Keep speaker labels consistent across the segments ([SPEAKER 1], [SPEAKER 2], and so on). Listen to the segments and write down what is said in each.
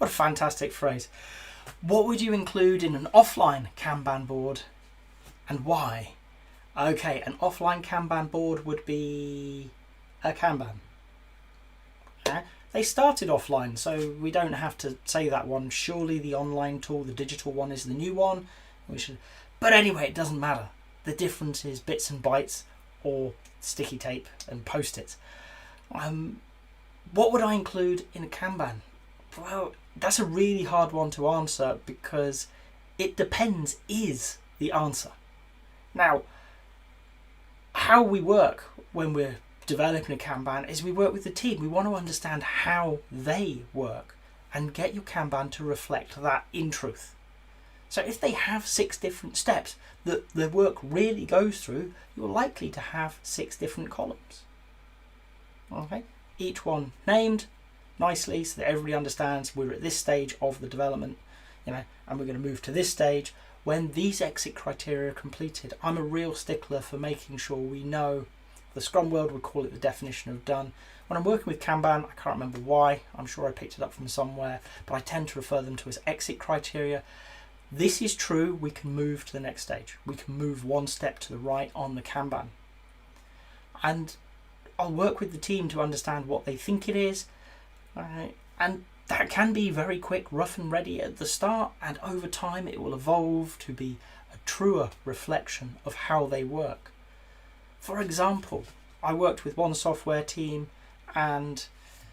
[SPEAKER 1] What a fantastic phrase. What would you include in an offline Kanban board and why? Okay, an offline Kanban board would be a Kanban. They started offline, so we don't have to say that one. Surely the online tool, the digital one, is the new one. But anyway, it doesn't matter. The difference is bits and bytes or sticky tape and post-its. What would I include in a Kanban? Well, that's a really hard one to answer because it depends is the answer. Now, how we work when we're developing a Kanban is we work with the team. We want to understand how they work and get your Kanban to reflect that in truth. So if they have 6 different steps that the work really goes through, you're likely to have 6 different columns. Okay, each one named nicely so that everybody understands we're at this stage of the development, and we're going to move to this stage when these exit criteria are completed. I'm a real stickler for making sure we know. The Scrum world would call it the definition of done. When I'm working with Kanban, I can't remember why, I'm sure I picked it up from somewhere, but I tend to refer them to as exit criteria. This is true, we can move to the next stage. We can move one step to the right on the Kanban. And I'll work with the team to understand what they think it is. And that can be very quick, rough and ready at the start, and over time it will evolve to be a truer reflection of how they work. For example, I worked with one software team, and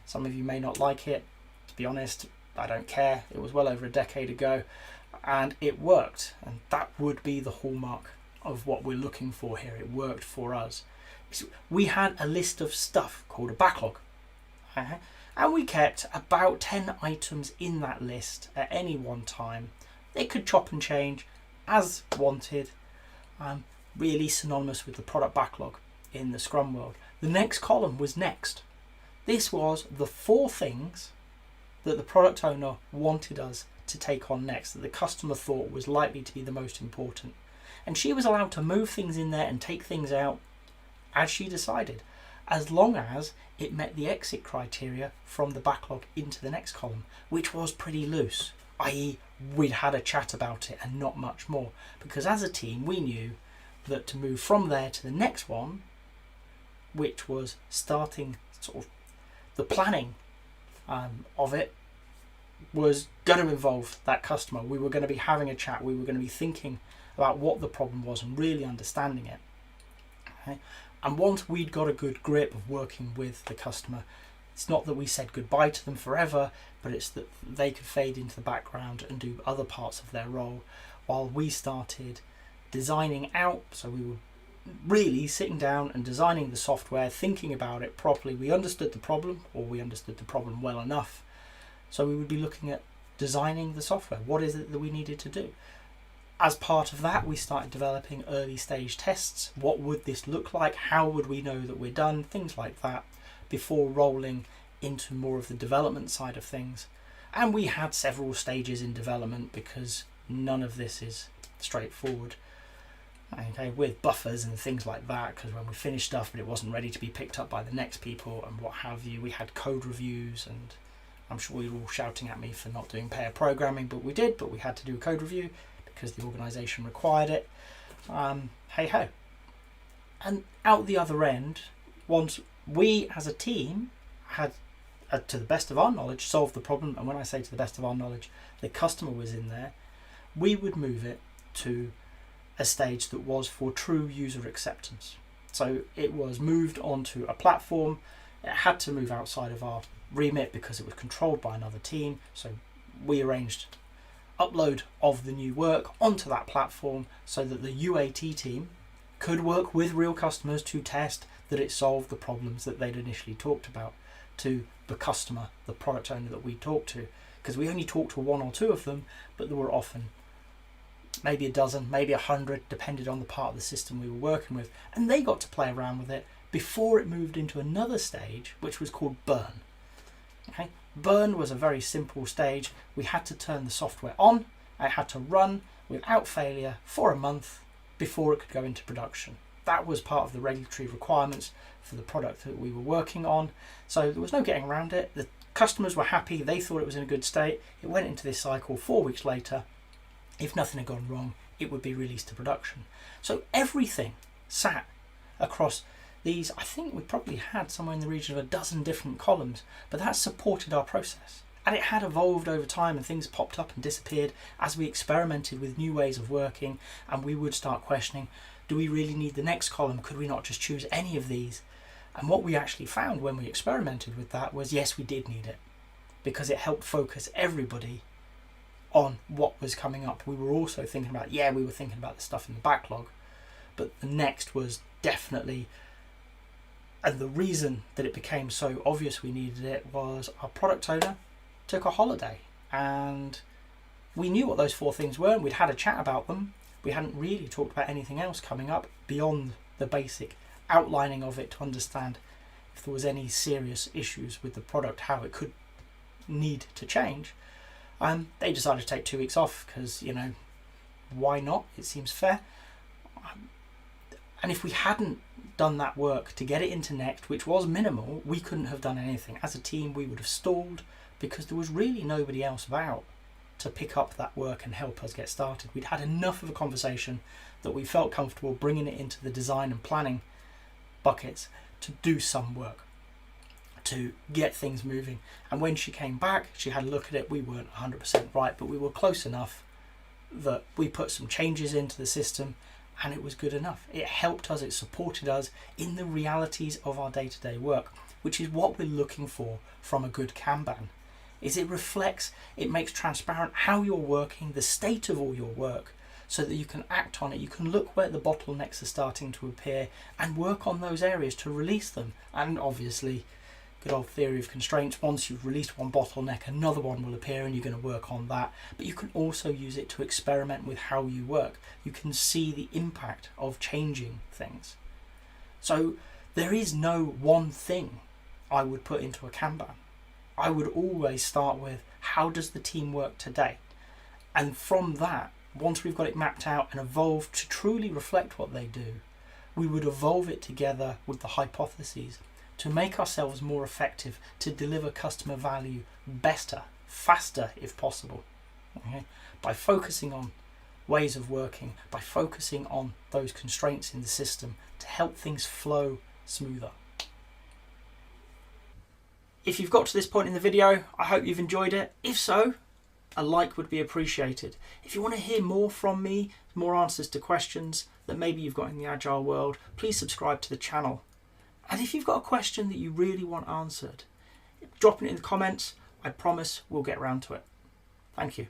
[SPEAKER 1] some of you may not like it. To be honest, I don't care. It was well over a decade ago, and it worked. And that would be the hallmark of what we're looking for here. It worked for us. We had a list of stuff called a backlog. And we kept about 10 items in that list at any one time. They could chop and change as wanted. Really synonymous with the product backlog in the Scrum world. The next column was next. This was the 4 things that the product owner wanted us to take on next, that the customer thought was likely to be the most important. And she was allowed to move things in there and take things out as she decided, as long as it met the exit criteria from the backlog into the next column, which was pretty loose, i.e. we'd had a chat about it and not much more, because as a team we knew that to move from there to the next one, which was starting sort of the planning of it, was going to involve that customer. We were going to be having a chat, we were going to be thinking about what the problem was and really understanding it. Okay? And once we'd got a good grip of working with the customer, it's not that we said goodbye to them forever, but it's that they could fade into the background and do other parts of their role while we started designing out. So we were really sitting down and designing the software, thinking about it properly. We understood the problem, or we understood the problem well enough. So we would be looking at designing the software. What is it that we needed to do? As part of that, we started developing early stage tests. What would this look like? How would we know that we're done? Things like that, before rolling into more of the development side of things. And we had several stages in development because none of this is straightforward. Okay, with buffers and things like that, because when we finished stuff but it wasn't ready to be picked up by the next people and what have you, we had code reviews, and I'm sure you're all shouting at me for not doing pair programming, but we did, but we had to do a code review because the organisation required it. Hey ho. And out the other end, once we as a team had, to the best of our knowledge, solved the problem, and when I say to the best of our knowledge, the customer was in there, we would move it to a stage that was for true user acceptance. So it was moved onto a platform. It had to move outside of our remit because it was controlled by another team. So we arranged upload of the new work onto that platform so that the UAT team could work with real customers to test that it solved the problems that they'd initially talked about to the customer, the product owner that we talked to. Because we only talked to 1 or 2 of them, but there were often maybe a dozen, maybe 100, depended on the part of the system we were working with. And they got to play around with it before it moved into another stage, which was called burn. Okay? Burn was a very simple stage. We had to turn the software on. It had to run without failure for a month before it could go into production. That was part of the regulatory requirements for the product that we were working on. So there was no getting around it. The Customers were happy, they thought it was in a good state. It went into this cycle. 4 weeks later, if nothing had gone wrong, it would be released to production. So everything sat across these, I think we probably had somewhere in the region of a dozen different columns, but that supported our process. And it had evolved over time, and things popped up and disappeared as we experimented with new ways of working, and we would start questioning, do we really need the next column? Could we not just choose any of these? And what we actually found when we experimented with that was, yes, we did need it, because it helped focus everybody on what was coming up. We were also thinking about, we were thinking about the stuff in the backlog, but the next was definitely, and the reason that it became so obvious we needed it was our product owner took a holiday, and we knew what those 4 things were, and we'd had a chat about them. We hadn't really talked about anything else coming up beyond the basic outlining of it to understand if there was any serious issues with the product, how it could need to change. They decided to take 2 weeks off because, why not? It seems fair. And if we hadn't done that work to get it into Next, which was minimal, we couldn't have done anything. As a team, we would have stalled because there was really nobody else about to pick up that work and help us get started. We'd had enough of a conversation that we felt comfortable bringing it into the design and planning buckets to do some work, to get things moving. And when she came back, she had a look at it. We weren't 100% right, but we were close enough that we put some changes into the system, and it was good enough. It helped us, it supported us in the realities of our day-to-day work, which is what we're looking for from a good Kanban. Is it reflects, it makes transparent how you're working, the state of all your work, so that you can act on it. You can look where the bottlenecks are starting to appear and work on those areas to release them. And obviously, good old theory of constraints, once you've released one bottleneck, another one will appear and you're going to work on that. But you can also use it to experiment with how you work. You can see the impact of changing things. So there is no one thing I would put into a Kanban. I would always start with, how does the team work today? And from that, once we've got it mapped out and evolved to truly reflect what they do, we would evolve it together with the hypotheses to make ourselves more effective, to deliver customer value better, faster if possible. Okay? By focusing on ways of working, by focusing on those constraints in the system to help things flow smoother. If you've got to this point in the video, I hope you've enjoyed it. If so, a like would be appreciated. If you want to hear more from me, more answers to questions that maybe you've got in the Agile world, please subscribe to the channel. And if you've got a question that you really want answered, drop it in the comments. I promise we'll get around to it. Thank you.